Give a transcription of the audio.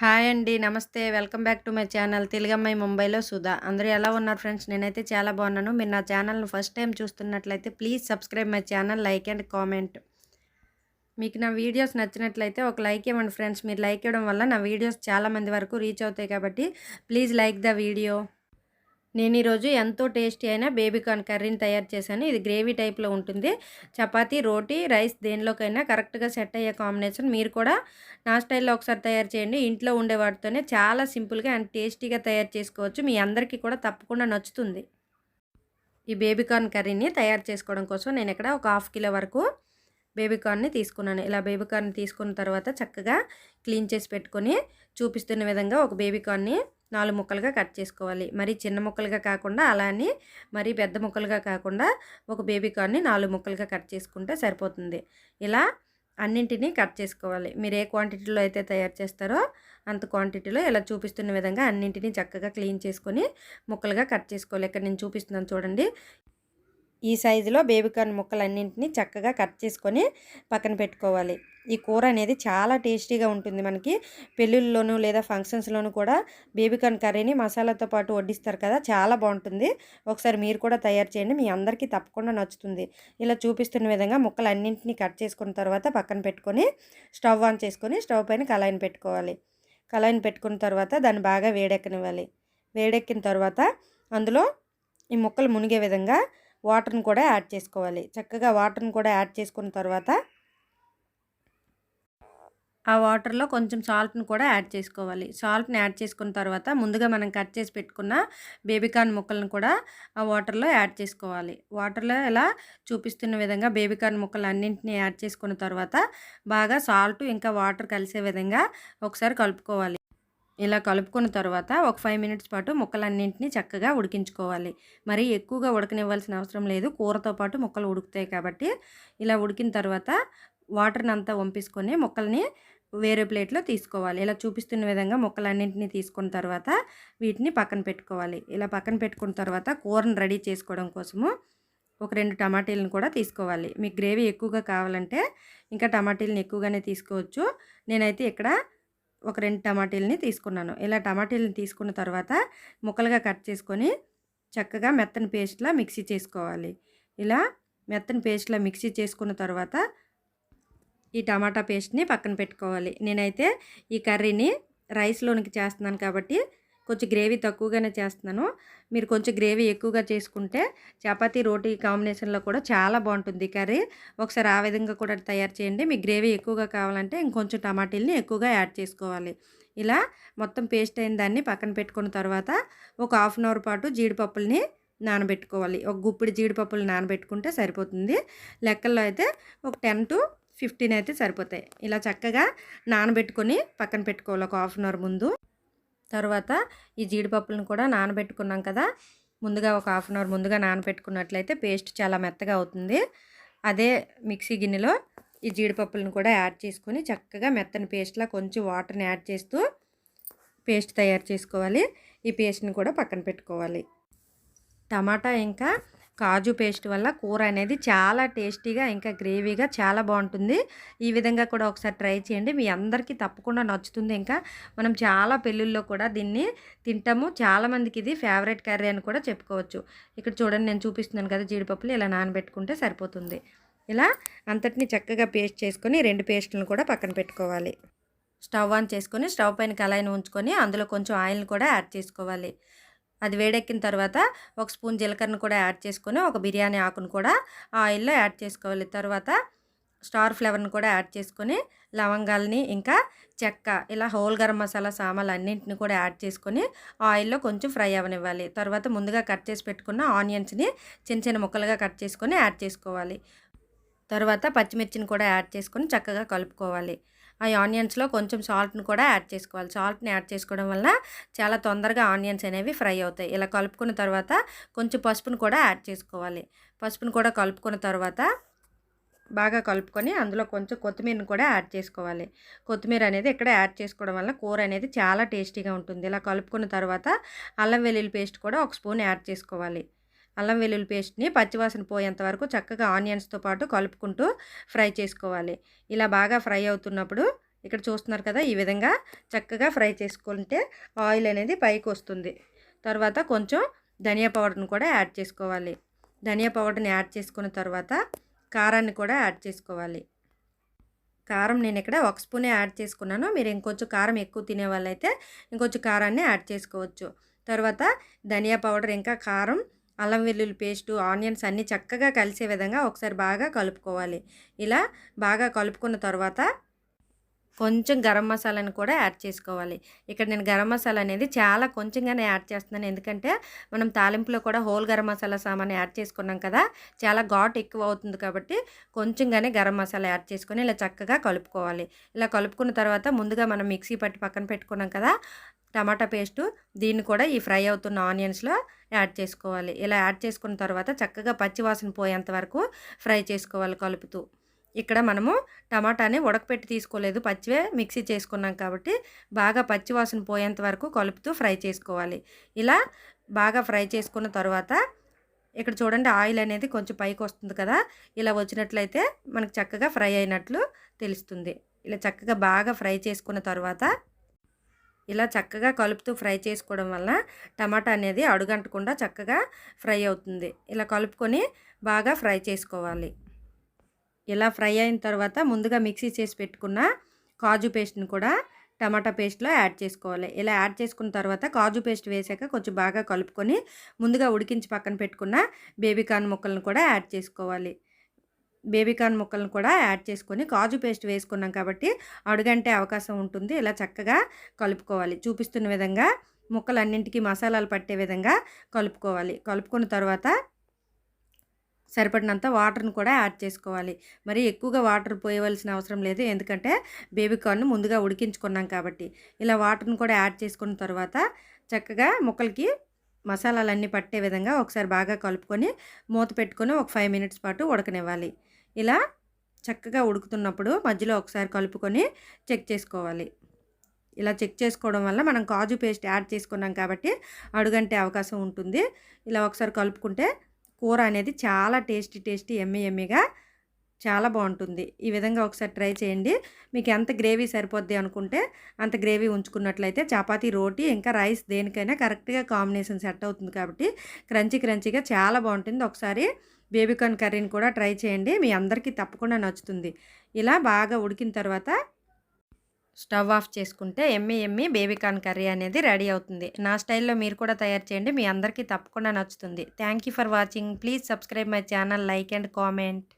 Hi అండి. నమస్తే. Welcome back to my channel తెలుగమ్మాయి ముంబైలో సుధా. అందరూ ఎలా ఉన్నారు ఫ్రెండ్స్? నేనైతే చాలా బాగున్నాను. మీరు నా ఛానల్‌ని ఫస్ట్ టైం చూస్తున్నట్లయితే please subscribe my channel, like and comment. మీకు నా వీడియోస్ నచ్చినట్లయితే ఒక లైక్ ఇవ్వండి ఫ్రెండ్స్. మీరు లైక్ ఇవ్వడం వల్ల నా వీడియోస్ చాలా మంది వరకు రీచ్ అవుతాయి కాబట్టి ప్లీజ్ లైక్ ద వీడియో. నేను ఈరోజు ఎంతో టేస్టీ అయిన బేబీ కార్న్ కర్రీని తయారు చేశాను. ఇది గ్రేవీ టైప్లో ఉంటుంది. చపాతీ, రోటీ, రైస్ దేనిలోకైనా కరెక్ట్గా సెట్ అయ్యే కాంబినేషన్. మీరు కూడా నా స్టైల్లో ఒకసారి తయారు చేయండి. ఇంట్లో ఉండే వాటితోనే చాలా సింపుల్గా అండ్ టేస్టీగా తయారు చేసుకోవచ్చు. మీ అందరికీ కూడా తప్పకుండా నచ్చుతుంది. ఈ బేబీ కార్న్ కర్రీని తయారు చేసుకోవడం కోసం నేను ఇక్కడ ఒక 1/2 కిలో వరకు బేబీ కార్న్ని తీసుకున్నాను. ఇలా బేబీ కార్న్ తీసుకున్న తర్వాత చక్కగా క్లీన్ చేసి పెట్టుకొని చూపిస్తున్న విధంగా ఒక బేబీ కార్న్ని 4 ముక్కలుగా కట్ చేసుకోవాలి. మరి చిన్న ముక్కలుగా కాకుండా అలానే మరి పెద్ద ముక్కలుగా కాకుండా ఒక బేబీ కార్న్ని 4 ముక్కలుగా కట్ చేసుకుంటే సరిపోతుంది. ఇలా అన్నింటినీ కట్ చేసుకోవాలి. మీరు ఏ క్వాంటిటీలో అయితే తయారు చేస్తారో అంత క్వాంటిటీలో ఇలా చూపిస్తున్న విధంగా అన్నింటినీ చక్కగా క్లీన్ చేసుకొని ముక్కలుగా కట్ చేసుకోవాలి. ఇక్కడ నేను చూపిస్తున్నాను చూడండి. ఈ సైజులో బేబీ కార్న్ ముక్కలన్నింటినీ చక్కగా కట్ చేసుకొని పక్కన పెట్టుకోవాలి. ఈ కూర అనేది చాలా టేస్టీగా ఉంటుంది. మనకి పెళ్ళిళ్ళలోనూ లేదా ఫంక్షన్స్లోనూ కూడా బేబీ కార్న్ కర్రీని మసాలాతో పాటు వడ్డిస్తారు కదా, చాలా బాగుంటుంది. ఒకసారి మీరు కూడా తయారు చేయండి, మీ అందరికీ తప్పకుండా నచ్చుతుంది. ఇలా చూపిస్తున్న విధంగా ముక్కలన్నింటినీ కట్ చేసుకున్న తర్వాత పక్కన పెట్టుకొని స్టవ్ ఆన్ చేసుకొని స్టవ్ పైన కళాయిని పెట్టుకోవాలి. కళాయిని పెట్టుకున్న తర్వాత దాన్ని బాగా వేడెక్కనివ్వాలి. వేడెక్కిన తర్వాత అందులో ఈ ముక్కలు మునిగే విధంగా వాటర్ని కూడా యాడ్ చేసుకోవాలి. చక్కగా వాటర్ని కూడా యాడ్ చేసుకున్న తర్వాత ఆ వాటర్లో కొంచెం సాల్ట్ని కూడా యాడ్ చేసుకోవాలి. సాల్ట్ని యాడ్ చేసుకున్న తర్వాత ముందుగా మనం కట్ చేసి పెట్టుకున్న బేబీ కార్న్ ముక్కలను కూడా ఆ వాటర్లో యాడ్ చేసుకోవాలి. వాటర్లో ఇలా చూపిస్తున్న విధంగా బేబీ కార్న్ ముక్కలు అన్నింటినీ యాడ్ చేసుకున్న తర్వాత బాగా సాల్ట్ ఇంకా వాటర్ కలిసే విధంగా ఒకసారి కలుపుకోవాలి. ఇలా కలుపుకున్న తర్వాత ఒక 5 మినిట్స్ పాటు ముక్కలన్నింటినీ చక్కగా ఉడికించుకోవాలి. మరి ఎక్కువగా ఉడకనివ్వాల్సిన అవసరం లేదు. కూరతో పాటు ముక్కలు ఉడుకుతాయి కాబట్టి ఇలా ఉడికిన తర్వాత వాటర్ని అంతా వంపేసుకొని ముక్కల్ని వేరే ప్లేట్లో తీసుకోవాలి. ఇలా చూపిస్తున్న విధంగా ముక్కలన్నింటినీ తీసుకున్న తర్వాత వీటిని పక్కన పెట్టుకోవాలి. ఇలా పక్కన పెట్టుకున్న తర్వాత కూరను రెడీ చేసుకోవడం కోసము ఒక 2 టమాటీలను కూడా తీసుకోవాలి. మీకు గ్రేవీ ఎక్కువగా కావాలంటే ఇంకా టమాటీలను ఎక్కువగానే తీసుకోవచ్చు. నేనైతే ఇక్కడ ఒక 2 టమాటీలని తీసుకున్నాను. ఇలా టమాటీలను తీసుకున్న తర్వాత ముక్కలుగా కట్ చేసుకొని చక్కగా మెత్తని పేస్ట్లా మిక్సీ చేసుకోవాలి. ఇలా మెత్తని పేస్ట్లా మిక్సీ చేసుకున్న తర్వాత ఈ టమాటా పేస్ట్ని పక్కన పెట్టుకోవాలి. నేనైతే ఈ కర్రీని రైస్లోనికి చేస్తున్నాను కాబట్టి కొంచెం గ్రేవీ తక్కువగానే చేస్తున్నాను. మీరు కొంచెం గ్రేవీ ఎక్కువగా చేసుకుంటే చపాతీ, రోటీ కాంబినేషన్లో కూడా చాలా బాగుంటుంది ఈ కర్రీ. ఒకసారి ఆ విధంగా కూడా తయారు చేయండి. మీకు గ్రేవీ ఎక్కువగా కావాలంటే ఇంకొంచెం టమాటీల్ని ఎక్కువగా యాడ్ చేసుకోవాలి. ఇలా మొత్తం పేస్ట్ అయిన దాన్ని పక్కన పెట్టుకున్న తర్వాత ఒక 1/2 అవర్ పాటు జీడిపప్పుల్ని నానబెట్టుకోవాలి. ఒక గుప్పిడి జీడిపప్పులు నానబెట్టుకుంటే సరిపోతుంది. లెక్కల్లో అయితే ఒక 10 to 15 అయితే సరిపోతాయి. ఇలా చక్కగా నానబెట్టుకొని పక్కన పెట్టుకోవాలి ఒక 1/2 అవర్ ముందు. తర్వాత ఈ జీడిపప్పులను కూడా నానబెట్టుకున్నాం కదా, ముందుగా ఒక 1/2 అవర్ ముందుగా నానబెట్టుకున్నట్లయితే పేస్ట్ చాలా మెత్తగా అవుతుంది. అదే మిక్సీ గిన్నెలో ఈ జీడిపప్పులను కూడా యాడ్ చేసుకొని చక్కగా మెత్తని పేస్ట్లా కొంచెం వాటర్ని యాడ్ చేస్తూ పేస్ట్ తయారు చేసుకోవాలి. ఈ పేస్ట్ని కూడా పక్కన పెట్టుకోవాలి. టమాటా ఇంకా కాజు పేస్ట్ వల్ల కూర అనేది చాలా టేస్టీగా ఇంకా గ్రేవీగా చాలా బాగుంటుంది. ఈ విధంగా కూడా ఒకసారి ట్రై చేయండి, మీ అందరికీ తప్పకుండా నచ్చుతుంది. ఇంకా మనం చాలా పెళ్ళిళ్ళలో కూడా దీన్ని తింటాము. చాలామందికి ఇది ఫేవరెట్ కర్రీ అని కూడా చెప్పుకోవచ్చు. ఇక్కడ చూడండి, నేను చూపిస్తున్నాను కదా, జీడిపప్పులు ఇలా నానబెట్టుకుంటే సరిపోతుంది. ఇలా అంతటిని చక్కగా పేస్ట్ చేసుకొని 2 పేస్టులను కూడా పక్కన పెట్టుకోవాలి. స్టవ్ ఆన్ చేసుకొని స్టవ్ పైన కళాయిని ఉంచుకొని అందులో కొంచెం ఆయిల్ని కూడా యాడ్ చేసుకోవాలి. అది వేడెక్కిన తర్వాత ఒక స్పూన్ జీలకర్రను కూడా యాడ్ చేసుకొని ఒక బిర్యానీ ఆకును కూడా ఆయిల్లో యాడ్ చేసుకోవాలి. తర్వాత స్టార్ ఫ్లేవర్ని కూడా యాడ్ చేసుకొని లవంగాల్ని ఇంకా చెక్క ఇలా హోల్ గరం మసాలా సామాన్లు అన్నింటిని కూడా యాడ్ చేసుకొని ఆయిల్లో కొంచెం ఫ్రై అవ్వనివ్వాలి. తర్వాత ముందుగా కట్ చేసి పెట్టుకున్న ఆనియన్స్ని చిన్న చిన్న ముక్కలుగా కట్ చేసుకొని యాడ్ చేసుకోవాలి. తర్వాత పచ్చిమిర్చిని కూడా యాడ్ చేసుకొని చక్కగా కలుపుకోవాలి. ఆ ఆనియన్స్లో కొంచెం సాల్ట్ని కూడా యాడ్ చేసుకోవాలి. సాల్ట్ని యాడ్ చేసుకోవడం వల్ల చాలా తొందరగా ఆనియన్స్ అనేవి ఫ్రై అవుతాయి. ఇలా కలుపుకున్న తర్వాత కొంచెం పసుపును కూడా యాడ్ చేసుకోవాలి. పసుపును కూడా కలుపుకున్న తర్వాత బాగా కలుపుకొని అందులో కొంచెం కొత్తిమీరని కూడా యాడ్ చేసుకోవాలి. కొత్తిమీర అనేది ఇక్కడ యాడ్ చేసుకోవడం వల్ల కూర అనేది చాలా టేస్టీగా ఉంటుంది. ఇలా కలుపుకున్న తర్వాత అల్లం వెల్లుల్లి పేస్ట్ కూడా ఒక స్పూన్ యాడ్ చేసుకోవాలి. అల్లం వెల్లుల్లి పేస్ట్ని పచ్చివాసన పోయేంత వరకు చక్కగా ఆనియన్స్తో పాటు కలుపుకుంటూ ఫ్రై చేసుకోవాలి. ఇలా బాగా ఫ్రై అవుతున్నప్పుడు ఇక్కడ చూస్తున్నారు కదా, ఈ విధంగా చక్కగా ఫ్రై చేసుకుంటే ఆయిల్ అనేది పైకి వస్తుంది. తర్వాత కొంచెం ధనియా పౌడర్ని కూడా యాడ్ చేసుకోవాలి. ధనియా పౌడర్ని యాడ్ చేసుకున్న తర్వాత కారాన్ని కూడా యాడ్ చేసుకోవాలి. కారం నేను ఇక్కడ 1 స్పూనే యాడ్ చేసుకున్నాను. మీరు ఇంకొంచెం కారం ఎక్కువ తినే వాళ్ళైతే ఇంకొంచెం కారాన్ని యాడ్ చేసుకోవచ్చు. తర్వాత ధనియా పౌడర్, ఇంకా కారం, అల్లం వెల్లుల్లి పేస్టు, ఆనియన్స్ అన్నీ చక్కగా కలిసే విధంగా ఒకసారి బాగా కలుపుకోవాలి. ఇలా బాగా కలుపుకున్న తర్వాత కొంచెం గరం మసాలాను కూడా యాడ్ చేసుకోవాలి. ఇక్కడ నేను గరం మసాలా అనేది చాలా కొంచెంగానే యాడ్ చేస్తున్నాను. ఎందుకంటే మనం తాలింపులో కూడా హోల్ గరం మసాలా సామాను యాడ్ చేసుకున్నాం కదా, చాలా ఘాటు ఎక్కువ అవుతుంది కాబట్టి కొంచెంగానే గరం మసాలా యాడ్ చేసుకొని ఇలా చక్కగా కలుపుకోవాలి. ఇలా కలుపుకున్న తర్వాత ముందుగా మనం మిక్సీ పట్టి పక్కన పెట్టుకున్నాం కదా టమాటా పేస్టు, దీన్ని కూడా ఈ ఫ్రై అవుతున్న ఆనియన్స్లో యాడ్ చేసుకోవాలి. ఇలా యాడ్ చేసుకున్న తర్వాత చక్కగా పచ్చివాసన పోయేంత వరకు ఫ్రై చేసుకోవాలి కలుపుతూ. ఇక్కడ మనము టమాటాని ఉడకపెట్టి తీసుకోలేదు, పచ్చివే మిక్సీ చేసుకున్నాం కాబట్టి బాగా పచ్చివాసన పోయేంత వరకు కలుపుతూ ఫ్రై చేసుకోవాలి. ఇలా బాగా ఫ్రై చేసుకున్న తర్వాత ఇక్కడ చూడండి ఆయిల్ అనేది కొంచెం పైకి వస్తుంది కదా, ఇలా వచ్చినట్లయితే మనకు చక్కగా ఫ్రై అయినట్లు తెలుస్తుంది. ఇలా చక్కగా బాగా ఫ్రై చేసుకున్న తర్వాత ఇలా చక్కగా కలుపుతూ ఫ్రై చేసుకోవడం వల్ల టమాటా అనేది అడుగంటకుండా చక్కగా ఫ్రై అవుతుంది. ఇలా కలుపుకొని బాగా ఫ్రై చేసుకోవాలి. ఇలా ఫ్రై అయిన తర్వాత ముందుగా మిక్సీ చేసి పెట్టుకున్న కాజు పేస్ట్ని కూడా టమాటా పేస్ట్లో యాడ్ చేసుకోవాలి. ఇలా యాడ్ చేసుకున్న తర్వాత కాజు పేస్ట్ వేసాక కొంచెం బాగా కలుపుకొని ముందుగా ఉడికించి పక్కన పెట్టుకున్న బేబీకార్న్ ముక్కలను కూడా యాడ్ చేసుకోవాలి. బేబీకార్న్ ముక్కలను కూడా యాడ్ చేసుకొని కాజు పేస్ట్ వేసుకున్నాం కాబట్టి అడుగంటే అవకాశం ఉంటుంది. ఇలా చక్కగా కలుపుకోవాలి. చూపిస్తున్న విధంగా ముక్కలన్నింటికి మసాలాలు పట్టే విధంగా కలుపుకోవాలి. కలుపుకున్న తర్వాత సరిపడినంత వాటర్ని కూడా యాడ్ చేసుకోవాలి. మరి ఎక్కువగా వాటర్ పోయవలసిన అవసరం లేదు, ఎందుకంటే బేబీకార్న్ ముందుగా ఉడికించుకున్నాం కాబట్టి. ఇలా వాటర్ని కూడా యాడ్ చేసుకున్న తర్వాత చక్కగా ముక్కలకి మసాలాలన్నీ పట్టే విధంగా ఒకసారి బాగా కలుపుకొని మూత పెట్టుకొని ఒక 5 మినిట్స్ పాటు ఉడకనివ్వాలి. ఇలా చక్కగా ఉడుకుతున్నప్పుడు మధ్యలో ఒకసారి కలుపుకొని చెక్ చేసుకోవాలి. ఇలా చెక్ చేసుకోవడం వల్ల మనం కాజు పేస్ట్ యాడ్ చేసుకున్నాం కాబట్టి అడుగంటే అవకాశం ఉంటుంది. ఇలా ఒకసారి కలుపుకుంటే కూర అనేది చాలా టేస్టీ యమ్మీగా చాలా బాగుంటుంది. ఈ విధంగా ఒకసారి ట్రై చేయండి. మీకు ఎంత గ్రేవీ సరిపోద్ది అనుకుంటే అంత గ్రేవీ ఉంచుకున్నట్లయితే చపాతీ, రోటీ, ఇంకా రైస్ దేనికైనా కరెక్ట్గా కాంబినేషన్ సెట్ అవుతుంది కాబట్టి క్రంచీగా చాలా బాగుంటుంది. ఒకసారి బేబీకార్న్ కర్రీని కూడా ట్రై చేయండి, మీ అందరికీ తప్పకుండా నచ్చుతుంది. ఇలా బాగా ఉడికిన తర్వాత స్టవ్ ఆఫ్ చేసుకుంటే యమ్మీ బేబీకార్న్ కర్రీ అనేది రెడీ అవుతుంది. నా స్టైల్లో మీరు కూడా తయారు చేయండి, మీ అందరికీ తప్పకుండా నచ్చుతుంది. Thank you for watching. Please subscribe my channel, like and comment.